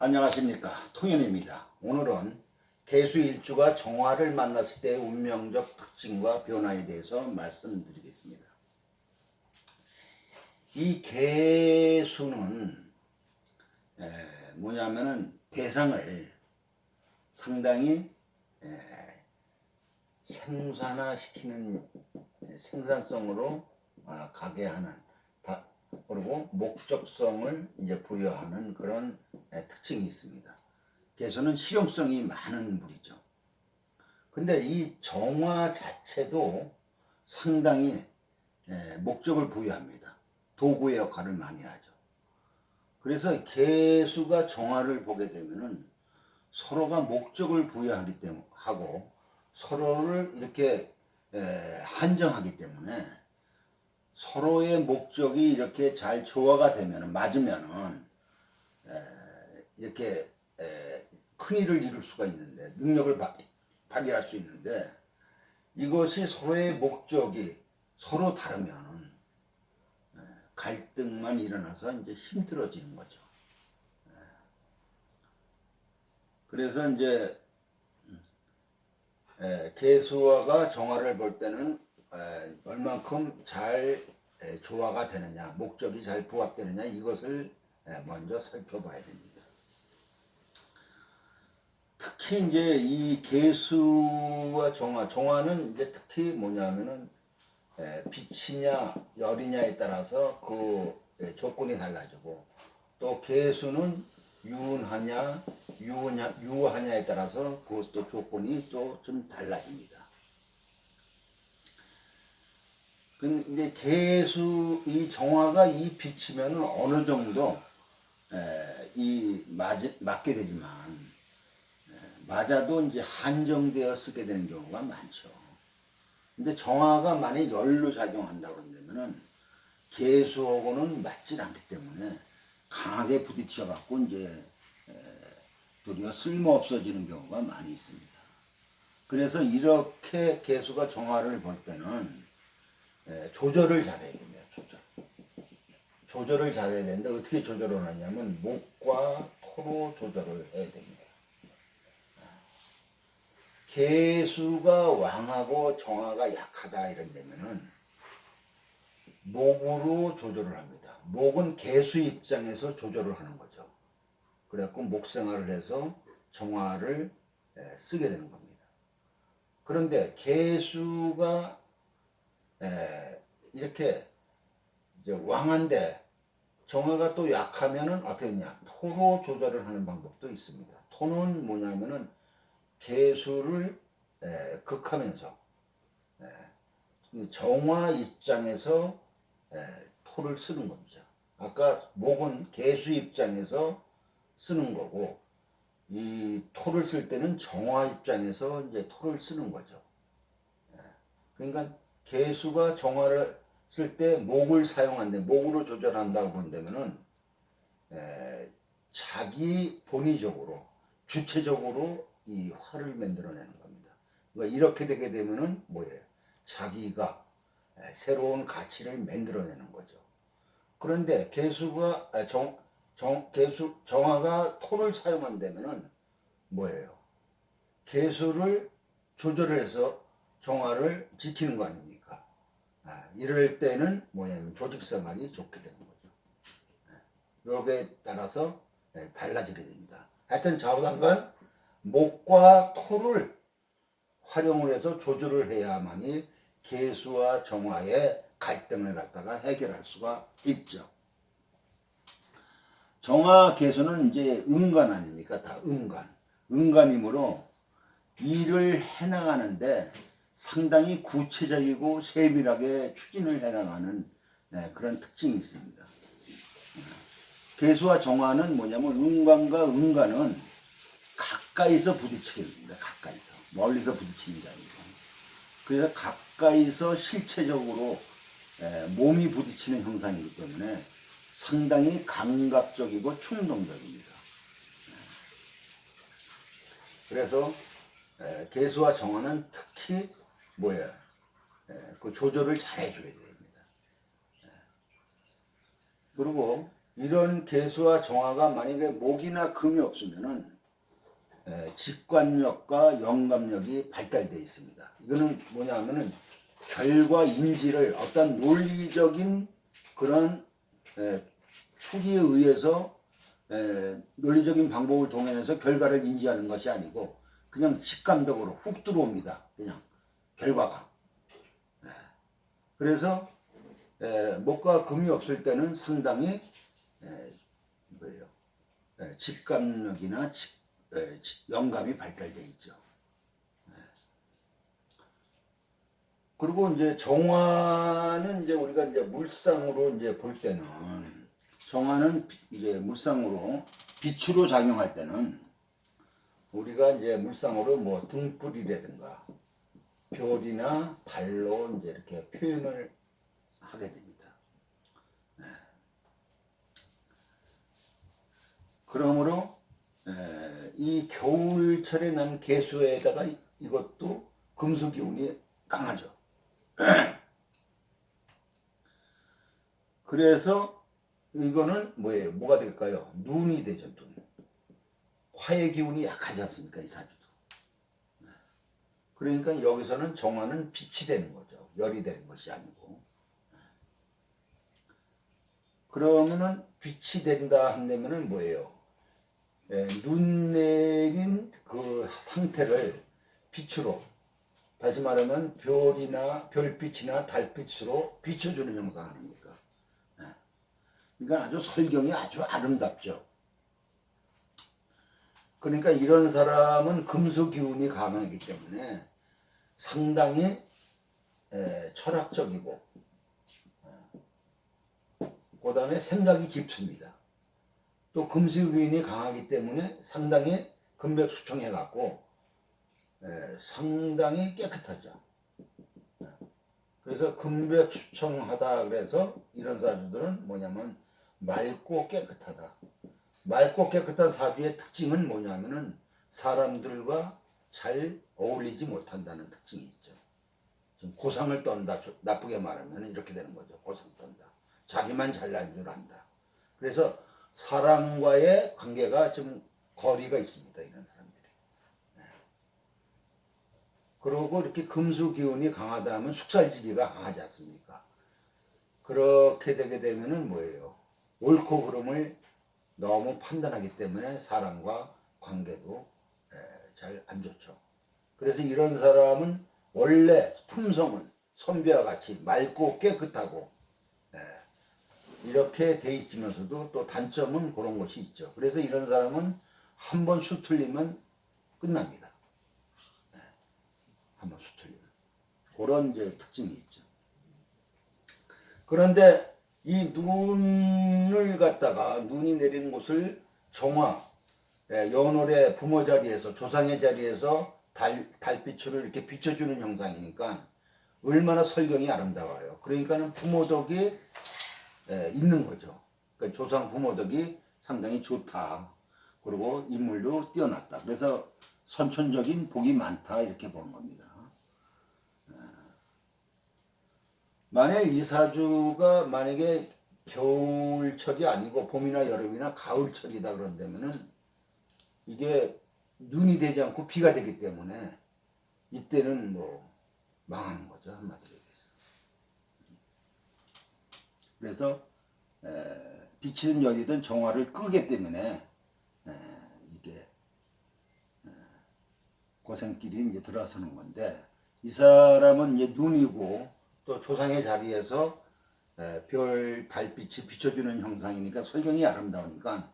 안녕하십니까, 통연입니다. 오늘은 개수일주가 정화를 만났을 때의 운명적 특징과 변화에 대해서 말씀드리겠습니다. 이 개수는 뭐냐면은 대상을 상당히 생산화시키는 생산성으로 가게 하는, 그리고 목적성을 이제 부여하는 그런 특징이 있습니다. 개수는 실용성이 많은 물이죠. 근데 이 정화 자체도 상당히 목적을 부여합니다. 도구의 역할을 많이 하죠. 그래서 개수가 정화를 보게 되면은 서로가 목적을 부여하기 때문에 하고 서로를 이렇게 한정하기 때문에 서로의 목적이 이렇게 잘 조화가 되면 맞으면은 이렇게 큰 일을 이룰 수가 있는데, 능력을 발휘할 수 있는데, 이것이 서로의 목적이 서로 다르면은 갈등만 일어나서 이제 힘들어지는 거죠. 그래서 이제 개수화가 정화를 볼 때는 얼만큼 잘 조화가 되느냐, 목적이 잘 부합되느냐, 이것을 먼저 살펴봐야 됩니다. 특히 이제 이 개수와 정화는 이제 특히 뭐냐면은 빛이냐 열이냐에 따라서 그 조건이 달라지고, 또 개수는 유하냐 유하냐에 따라서 그것도 조건이 또 좀 달라집니다. 근데 개수 이 정화가 이 빛이면 어느 정도 맞게 되지만, 맞아도 이제 한정되어 쓰게 되는 경우가 많죠. 근데 정화가 만약 열로 작용한다고 그러면은 개수하고는 맞질 않기 때문에 강하게 부딪혀 갖고 이제 도리어 쓸모 없어지는 경우가 많이 있습니다. 그래서 이렇게 개수가 정화를 볼 때는 조절을 잘해야 됩니다. 조절을 잘해야 되는데, 어떻게 조절을 하냐면 목과 토로 조절을 해야 됩니다. 개수가 왕하고 정화가 약하다 이런다면은 목으로 조절을 합니다. 목은 개수 입장에서 조절을 하는 거죠. 그래갖고 목생활을 해서 정화를 쓰게 되는 겁니다. 그런데 개수가 이렇게 이제 왕한데 정화가 또 약하면은 어떻게 되냐? 토로 조절을 하는 방법도 있습니다. 토는 뭐냐면은 개수를 극하면서 정화 입장에서 토를 쓰는 겁니다. 아까 목은 개수 입장에서 쓰는 거고, 이 토를 쓸 때는 정화 입장에서 이제 토를 쓰는 거죠. 그러니까 개수가 정화를 쓸 때 목을 사용한데, 목으로 조절한다고 본다면은 자기 본의적으로 주체적으로 이 화를 만들어내는 겁니다. 그러니까 이렇게 되게 되면은 뭐예요? 자기가 새로운 가치를 만들어내는 거죠. 그런데 개수가 정화가 토를 사용한다면은 뭐예요? 개수를 조절을 해서 정화를 지키는 거 아닙니까? 이럴 때는 뭐냐면 조직 생활이 좋게 되는 거죠. 여기에 따라서 달라지게 됩니다. 하여튼 좌우당간 목과 토를 활용을 해서 조절을 해야만이 개수와 정화의 갈등을 갖다가 해결할 수가 있죠. 정화 개수는 이제 음간 아닙니까? 다 음간. 음간이므로 일을 해나가는데 상당히 구체적이고 세밀하게 추진을 해나가는 그런 특징이 있습니다. 개수와 정화는 뭐냐면 음간과 음간은 가까이서 부딪히게 됩니다. 가까이서. 멀리서 부딪히는 게 아니고. 그래서 가까이서 실체적으로 몸이 부딪히는 형상이기 때문에 상당히 감각적이고 충동적입니다. 그래서 개수와 정화는 특히 그 조절을 잘 해줘야 됩니다. 그리고 이런 개수와 정화가 만약에 목이나 금이 없으면은 직관력과 영감력이 발달되어 있습니다. 이거는 뭐냐 하면은 결과 인지를 어떤 논리적인 그런 추리에 의해서 논리적인 방법을 동원해서 결과를 인지하는 것이 아니고 그냥 직감적으로 훅 들어옵니다. 그냥 결과가. 그래서 목과 금이 없을 때는 상당히 뭐예요? 직감력이나 영감이 발달되어 있죠. 그리고 이제 정화는 이제 우리가 이제 물상으로 이제 볼 때는 정화는 이제 물상으로 빛으로 작용할 때는 우리가 이제 물상으로 뭐 등불이라든가 별이나 달로 이제 이렇게 표현을 하게 됩니다. 그러므로 이 겨울철에 난 개수에다가 이것도 금수 기운이 강하죠. 그래서 이거는 뭐예요? 뭐가 될까요? 눈이 되죠. 눈. 화의 기운이 약하지 않습니까? 이 사주도. 그러니까 여기서는 정화는 빛이 되는 거죠. 열이 되는 것이 아니고. 그러면은 빛이 된다 한다면은 뭐예요? 눈 내린 그 상태를 빛으로, 다시 말하면 별빛이나 달빛으로 비춰주는 형상 아닙니까? 그러니까 아주 설경이 아주 아름답죠. 그러니까 이런 사람은 금수 기운이 강하기 때문에 상당히 철학적이고 그 다음에 생각이 깊습니다. 또 금수 기운이 강하기 때문에 상당히 금백수청해 갖고 상당히 깨끗하죠. 그래서 금백수청하다 그래서 이런 사주들은 뭐냐면 맑고 깨끗하다. 맑고 깨끗한 사주의 특징은 뭐냐면은 사람들과 잘 어울리지 못한다는 특징이 있죠. 지금 고상을 떤다. 나쁘게 말하면 이렇게 되는 거죠. 고상 떤다. 자기만 잘난 줄 안다. 그래서 사람과의 관계가 좀 거리가 있습니다. 이런 사람들이. 그리고 이렇게 금수 기운이 강하다 하면 숙살지기가 강하지 않습니까? 그렇게 되게 되면은 뭐예요? 옳고 그름을 너무 판단하기 때문에 사람과 관계도 잘 안 좋죠. 그래서 이런 사람은 원래 품성은 선비와 같이 맑고 깨끗하고 이렇게 돼 있지만서도 또 단점은 그런 것이 있죠. 그래서 이런 사람은 한 번 수틀리면 끝납니다. 한 번 수틀리면. 그런 이제 특징이 있죠. 그런데 이 눈을 갖다가 눈이 내리는 곳을 정화, 연월의 부모 자리에서 조상의 자리에서 달빛으로 이렇게 비춰주는 형상이니까 얼마나 설경이 아름다워요. 그러니까는 부모덕이 있는 거죠. 그러니까 조상 부모덕이 상당히 좋다. 그리고 인물도 뛰어났다. 그래서 선천적인 복이 많다 이렇게 보는 겁니다. 만약 이 사주가 만약에 겨울철이 아니고 봄이나 여름이나 가을철이다 그런다면은 이게 눈이 되지 않고 비가 되기 때문에 이때는 뭐 망하는 거죠. 한마디로 얘기해서. 그래서 빛이든 열이든 정화를 끄기 때문에 이게 고생길이 이제 들어서는 건데 이 사람은 이제 눈이고 또 조상의 자리에서 별, 달빛이 비춰주는 형상이니까 설경이 아름다우니까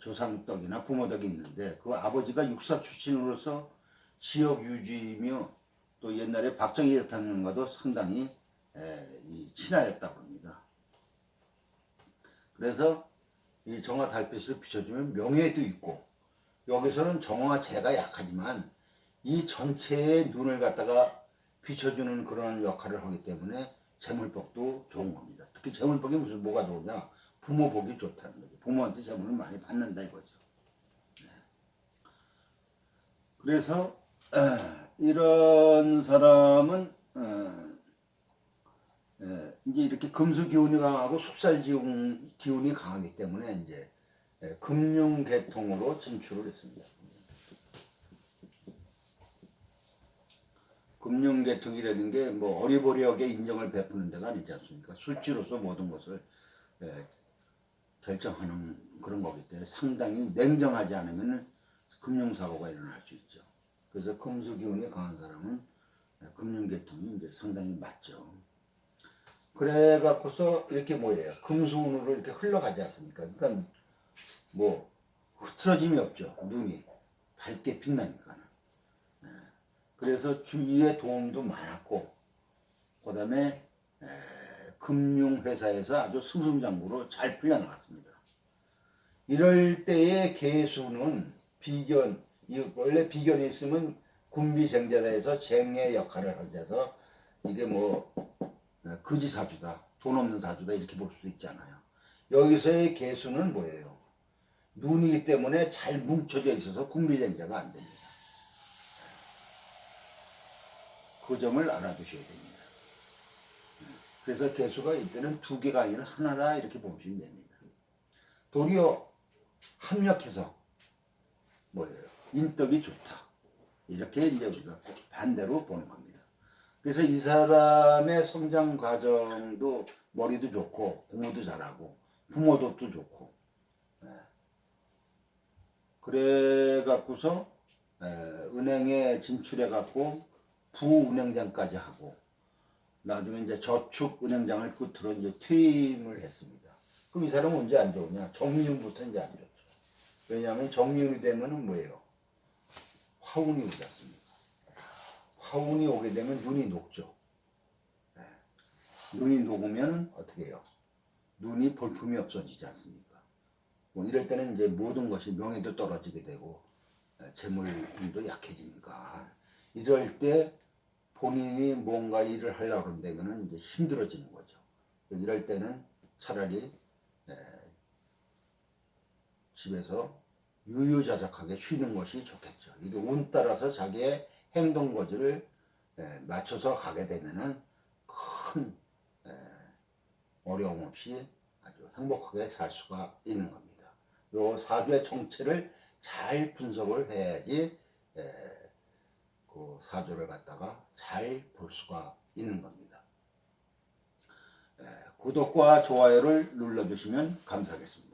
조상덕이나 부모덕이 있는데 그 아버지가 육사 출신으로서 지역 유지이며 또 옛날에 박정희 대통령과도 상당히 친하였다고 합니다. 그래서 이 정화 달빛을 비춰주면 명예도 있고 여기서는 정화재가 약하지만 이 전체의 눈을 갖다가 비춰주는 그런 역할을 하기 때문에 재물복도 좋은 겁니다. 특히 재물복이 무슨 뭐가 좋으냐? 부모복이 좋다는 거죠. 부모한테 재물을 많이 받는다 이거죠. 그래서 이런 사람은 이제 이렇게 금수 기운이 강하고 숙살 기운이 강하기 때문에 이제 금융 계통으로 진출을 했습니다. 금융 계통이라는 게 뭐 어리버리하게 인정을 베푸는 데가 아니지 않습니까? 수치로서 모든 것을 결정하는 그런 거기 때문에 상당히 냉정하지 않으면 금융사고가 일어날 수 있죠. 그래서 금수 기운이 강한 사람은 금융 계통이 이제 상당히 맞죠. 그래 갖고서 이렇게 뭐예요? 금수운으로 이렇게 흘러가지 않습니까? 그러니까 뭐 흐트러짐이 없죠. 눈이 밝게 빛나니까. 그래서 주위의 도움도 많았고, 그 다음에 금융회사에서 아주 승승장구로 잘 풀려나갔습니다. 이럴 때의 개수는 비견, 원래 비견이 있으면 군비쟁자다에서 쟁의 역할을 하셔서 이게 뭐 거지 사주다, 돈 없는 사주다 이렇게 볼 수도 있잖아요. 여기서의 개수는 뭐예요? 눈이기 때문에 잘 뭉쳐져 있어서 군비쟁자가 안 됩니다. 그 점을 알아두셔야 됩니다. 그래서 개수가 이때는 두 개가 아니라 하나다 이렇게 보시면 됩니다. 도리어 합력해서 뭐예요? 인덕이 좋다. 이렇게 이제 우리가 반대로 보는 겁니다. 그래서 이 사람의 성장 과정도 머리도 좋고 공부도 잘하고 부모도 좋고 그래 갖고서 은행에 진출해 갖고 부은행장까지 하고 나중에 이제 저축은행장을 끝으로 이제 퇴임을 했습니다. 그럼 이 사람은 언제 안 좋으냐? 정리운부터 이제 안 좋죠. 왜냐하면 정리운이 되면은 뭐예요? 화운이 오지 않습니까? 화운이 오게 되면 눈이 녹죠. 눈이 녹으면 어떻게 해요? 눈이 볼품이 없어지지 않습니까? 뭐 이럴 때는 이제 모든 것이 명예도 떨어지게 되고 재물도 약해지니까 이럴 때 본인이 뭔가 일을 하려고 그러면 이제 힘들어지는 거죠. 이럴 때는 차라리 집에서 유유자적하게 쉬는 것이 좋겠죠. 이게 운 따라서 자기의 행동 거지를 맞춰서 가게 되면은 큰 어려움 없이 아주 행복하게 살 수가 있는 겁니다. 요 사주의 정체를 잘 분석을 해야지 그 사주를 갖다가 잘 볼 수가 있는 겁니다. 구독과 좋아요를 눌러주시면 감사하겠습니다.